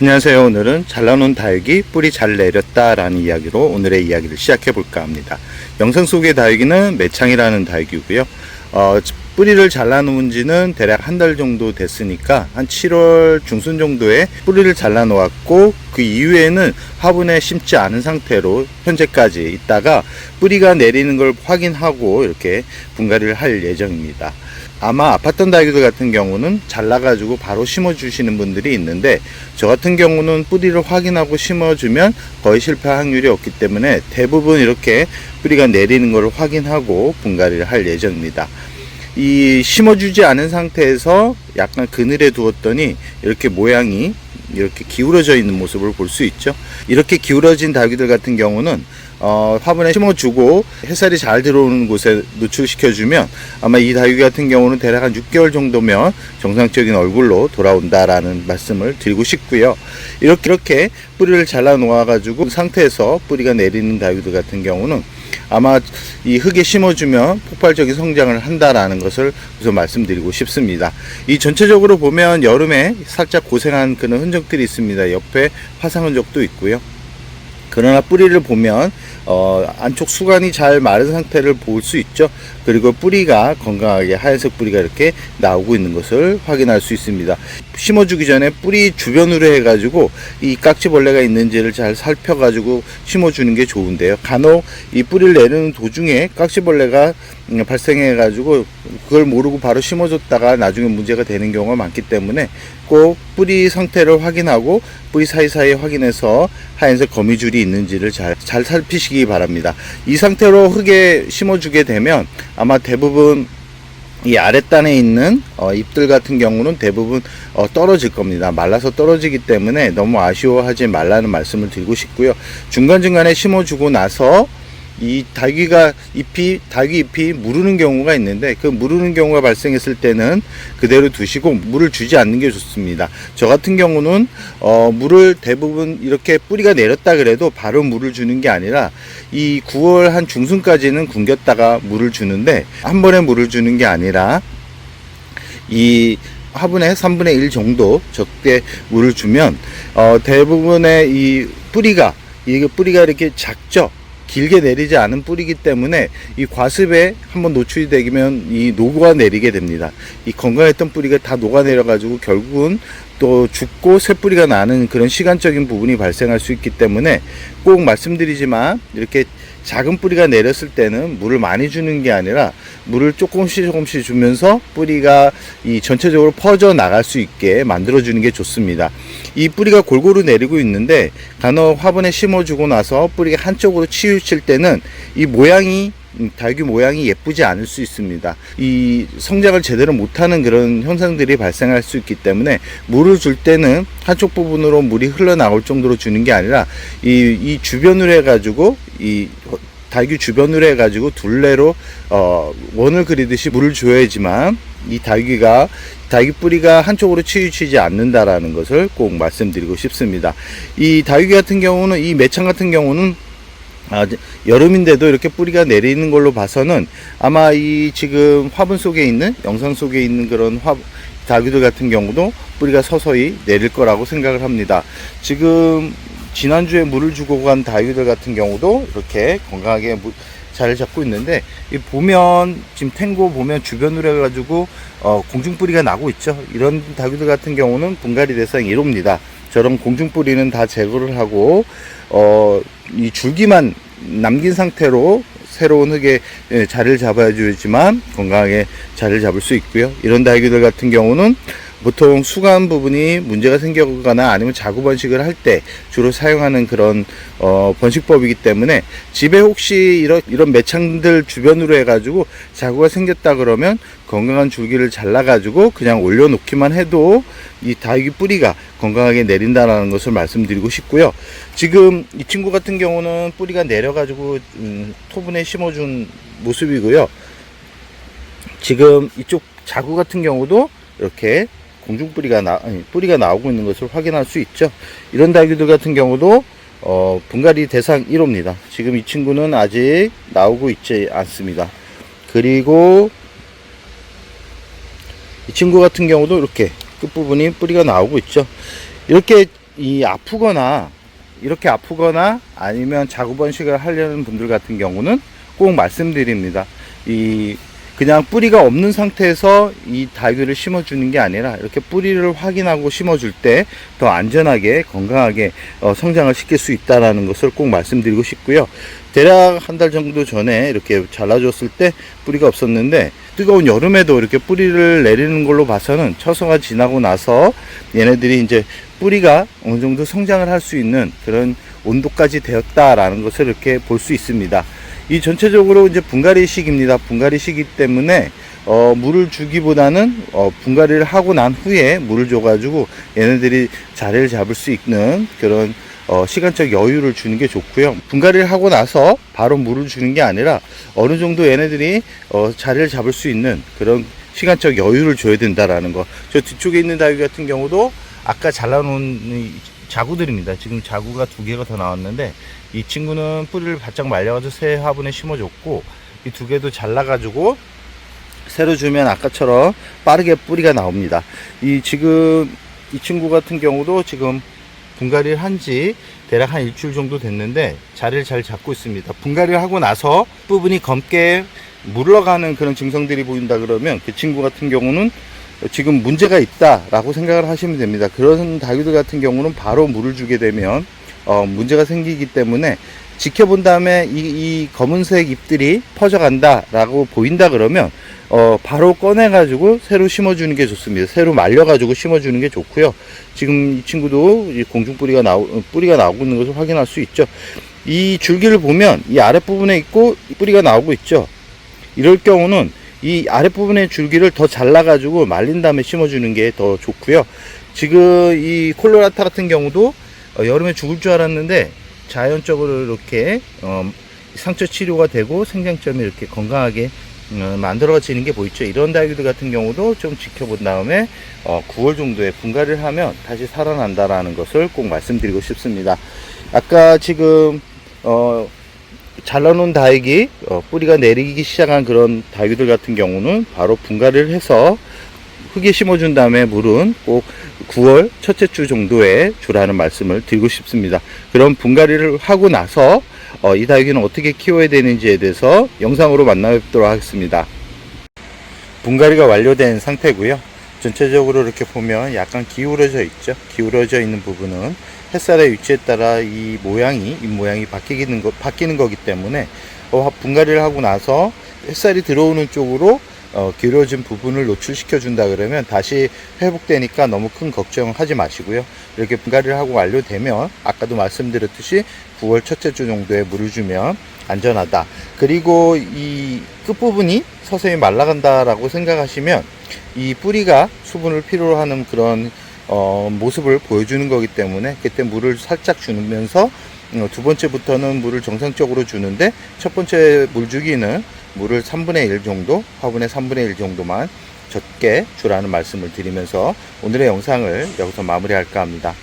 안녕하세요. 오늘은 잘라놓은 다육이 뿌리 잘 내렸다 라는 이야기로 오늘의 이야기를 시작해 볼까 합니다. 영상 속의 다육이는 매창이라는 다육이고요. 뿌리를 잘라놓은 지는 대략 한 달 정도 됐으니까 한 7월 중순 정도에 뿌리를 잘라 놓았고, 그 이후에는 화분에 심지 않은 상태로 현재까지 있다가 뿌리가 내리는 걸 확인하고 이렇게 분갈이를 할 예정입니다. 아마 아팠던 다육이들 같은 경우는 잘라가지고 바로 심어 주시는 분들이 있는데, 저 같은 경우는 뿌리를 확인하고 심어주면 거의 실패 확률이 없기 때문에 대부분 이렇게 뿌리가 내리는 걸 확인하고 분갈이를 할 예정입니다. 이 심어주지 않은 상태에서 약간 그늘에 두었더니 이렇게 모양이 이렇게 기울어져 있는 모습을 볼 수 있죠. 이렇게 기울어진 다육이들 같은 경우는 화분에 심어주고 햇살이 잘 들어오는 곳에 노출시켜주면 아마 이 다육이 같은 경우는 대략 한 6개월 정도면 정상적인 얼굴로 돌아온다라는 말씀을 드리고 싶고요. 이렇게 뿌리를 잘라 놓아 가지고 상태에서 뿌리가 내리는 다육이들 같은 경우는 아마 이 흙에 심어주면 폭발적인 성장을 한다라는 것을 우선 말씀드리고 싶습니다. 이 전체적으로 보면 여름에 살짝 고생한 그런 흔적들이 있습니다. 옆에 화상 흔적도 있고요. 그러나 뿌리를 보면 안쪽 수관이 잘 마른 상태를 볼 수 있죠. 그리고 뿌리가 건강하게 하얀색 뿌리가 이렇게 나오고 있는 것을 확인할 수 있습니다. 심어주기 전에 뿌리 주변으로 해가지고 이 깍지벌레가 있는지를 잘 살펴가지고 심어주는 게 좋은데요. 간혹 이 뿌리를 내리는 도중에 깍지벌레가 발생해가지고 그걸 모르고 바로 심어줬다가 나중에 문제가 되는 경우가 많기 때문에 꼭 뿌리 상태를 확인하고 뿌리 사이사이 확인해서 하얀색 거미줄이 있는지를 잘 살피시기 바랍니다. 이 상태로 흙에 심어주게 되면 아마 대부분 이 아랫단에 있는 잎들 같은 경우는 대부분 떨어질 겁니다. 말라서 떨어지기 때문에 너무 아쉬워하지 말라는 말씀을 드리고 싶고요. 중간중간에 심어주고 나서 이 다육이 잎이 무르는 경우가 있는데, 그 무르는 경우가 발생했을 때는 그대로 두시고 물을 주지 않는 게 좋습니다. 저 같은 경우는 물을 대부분 이렇게 뿌리가 내렸다 그래도 바로 물을 주는 게 아니라 이 9월 한 중순까지는 굶겼다가 물을 주는데, 한 번에 물을 주는 게 아니라 이 화분의 3분의 1 정도 적게 물을 주면 대부분의 이 뿌리가 이렇게 작죠. 길게 내리지 않은 뿌리이기 때문에 이 과습에 한번 노출이 되면 이 녹아내리게 됩니다. 이 건강했던 뿌리가 다 녹아내려 가지고 결국은 또 죽고 새 뿌리가 나는 그런 시간적인 부분이 발생할 수 있기 때문에 꼭 말씀드리지만, 이렇게 작은 뿌리가 내렸을 때는 물을 많이 주는 게 아니라 물을 조금씩 주면서 뿌리가 이 전체적으로 퍼져 나갈 수 있게 만들어 주는 게 좋습니다. 이 뿌리가 골고루 내리고 있는데 간혹 화분에 심어주고 나서 뿌리가 한쪽으로 치우칠 때는 이 다육이 모양이 예쁘지 않을 수 있습니다. 이 성장을 제대로 못하는 그런 현상들이 발생할 수 있기 때문에 물을 줄 때는 한쪽 부분으로 물이 흘러나올 정도로 주는 게 아니라 이 주변으로 해가지고 이 다육이 주변으로 해가지고 둘레로 원을 그리듯이 물을 줘야지만 이 다육이 뿌리가 한쪽으로 치우치지 않는다라는 것을 꼭 말씀드리고 싶습니다. 이 다육이 같은 경우는, 이 매창 같은 경우는 여름인데도 이렇게 뿌리가 내리는 걸로 봐서는 아마 이 지금 화분 속에 있는, 영상 속에 있는 그런 다육이들 같은 경우도 뿌리가 서서히 내릴 거라고 생각을 합니다. 지금 지난주에 물을 주고 간 다육이들 같은 경우도 이렇게 건강하게 잘 잡고 있는데, 보면 지금 탱고 보면 주변으로 해가지고 공중뿌리가 나고 있죠. 이런 다육이들 같은 경우는 분갈이 대상이 1호입니다. 저런 공중뿌리는 다 제거를 하고 이 줄기만 남긴 상태로 새로운 흙에 자리를 잡아주지만 건강하게 자리를 잡을 수 있고요. 이런 다육이들 같은 경우는 보통 수관 부분이 문제가 생기거나 아니면 자구 번식을 할 때 주로 사용하는 그런 번식법이기 때문에 집에 혹시 이런 매창들 주변으로 해가지고 자구가 생겼다 그러면 건강한 줄기를 잘라가지고 그냥 올려놓기만 해도 이 다육이 뿌리가 건강하게 내린다는 것을 말씀드리고 싶고요. 지금 이 친구 같은 경우는 뿌리가 내려가지고 토분에 심어준 모습이고요. 지금 이쪽 자구 같은 경우도 이렇게 공중뿌리가 뿌리가 나오고 있는 것을 확인할 수 있죠. 이런 다육이들 같은 경우도 분갈이 대상 1호입니다. 지금 이 친구는 아직 나오고 있지 않습니다. 그리고 이 친구 같은 경우도 이렇게 끝부분이 뿌리가 나오고 있죠. 이렇게 이 아프거나 이렇게 아프거나 아니면 자구 번식을 하려는 분들 같은 경우는 꼭 말씀드립니다. 이 그냥 뿌리가 없는 상태에서 이 다육이를 심어주는 게 아니라 이렇게 뿌리를 확인하고 심어줄 때 더 안전하게 건강하게 성장을 시킬 수 있다는 것을 꼭 말씀드리고 싶고요. 대략 한 달 정도 전에 이렇게 잘라줬을 때 뿌리가 없었는데 뜨거운 여름에도 이렇게 뿌리를 내리는 걸로 봐서는 처서가 지나고 나서 얘네들이 이제 뿌리가 어느 정도 성장을 할 수 있는 그런 온도까지 되었다라는 것을 이렇게 볼 수 있습니다. 이 전체적으로 이제 분갈이 시기입니다. 분갈이 시기 때문에 물을 주기보다는 분갈이를 하고 난 후에 물을 줘가지고 얘네들이 자리를 잡을 수 있는 그런 시간적 여유를 주는 게 좋고요. 분갈이를 하고 나서 바로 물을 주는 게 아니라 어느 정도 얘네들이 자리를 잡을 수 있는 그런 시간적 여유를 줘야 된다라는 거. 저 뒤쪽에 있는 다육이 같은 경우도 아까 잘라놓은 자구들입니다. 지금 자구가 2개가 더 나왔는데 이 친구는 뿌리를 바짝 말려가지고 새 화분에 심어줬고 이 2개도 잘라가지고 새로 주면 아까처럼 빠르게 뿌리가 나옵니다. 지금 이 친구 같은 경우도 지금 분갈이를 한지 대략 한 일주일 정도 됐는데 자리를 잘 잡고 있습니다. 분갈이를 하고 나서 부분이 검게 물러가는 그런 증상들이 보인다 그러면 그 친구 같은 경우는 지금 문제가 있다라고 생각을 하시면 됩니다. 그런 다육이들 같은 경우는 바로 물을 주게 되면 문제가 생기기 때문에 지켜본 다음에 이 검은색 잎들이 퍼져간다 라고 보인다 그러면 바로 꺼내 가지고 새로 심어 주는 게 좋습니다. 새로 말려 가지고 심어 주는 게 좋고요. 지금 이 친구도 공중 뿌리가 나오고 있는 것을 확인할 수 있죠. 이 줄기를 보면 이 아랫부분에 있고 뿌리가 나오고 있죠. 이럴 경우는 이 아랫부분의 줄기를 더 잘라 가지고 말린 다음에 심어 주는 게 더 좋고요. 지금 이 콜로라타 같은 경우도 여름에 죽을 줄 알았는데 자연적으로 이렇게 상처 치료가 되고 생장점이 이렇게 건강하게 만들어지는 게 보이죠. 이런 다육이들 같은 경우도 좀 지켜본 다음에 9월 정도에 분갈이를 하면 다시 살아난다라는 것을 꼭 말씀드리고 싶습니다. 아까 지금 잘라놓은 다육이 뿌리가 내리기 시작한 그런 다육이들 같은 경우는 바로 분갈이를 해서 흙에 심어준 다음에 물은 꼭 9월 첫째 주 정도에 주라는 말씀을 드리고 싶습니다. 그럼 분갈이를 하고 나서 이 다육이는 어떻게 키워야 되는지에 대해서 영상으로 만나 뵙도록 하겠습니다. 분갈이가 완료된 상태고요. 전체적으로 이렇게 보면 약간 기울어져 있죠. 기울어져 있는 부분은 햇살의 위치에 따라 이 모양이 바뀌는 거기 때문에 분갈이를 하고 나서 햇살이 들어오는 쪽으로 기울어진 부분을 노출시켜 준다 그러면 다시 회복되니까 너무 큰 걱정하지 마시고요. 이렇게 분갈이를 하고 완료되면 아까도 말씀드렸듯이 9월 첫째 주 정도에 물을 주면 안전하다. 그리고 이 끝부분이 서서히 말라간다 라고 생각하시면 이 뿌리가 수분을 필요로 하는 그런 모습을 보여주는 거기 때문에 그때 물을 살짝 주면서 두 번째부터는 물을 정상적으로 주는데 첫 번째 물 주기는 물을 3분의 1 정도, 화분의 3분의 1 정도만 적게 주라는 말씀을 드리면서 오늘의 영상을 여기서 마무리할까 합니다.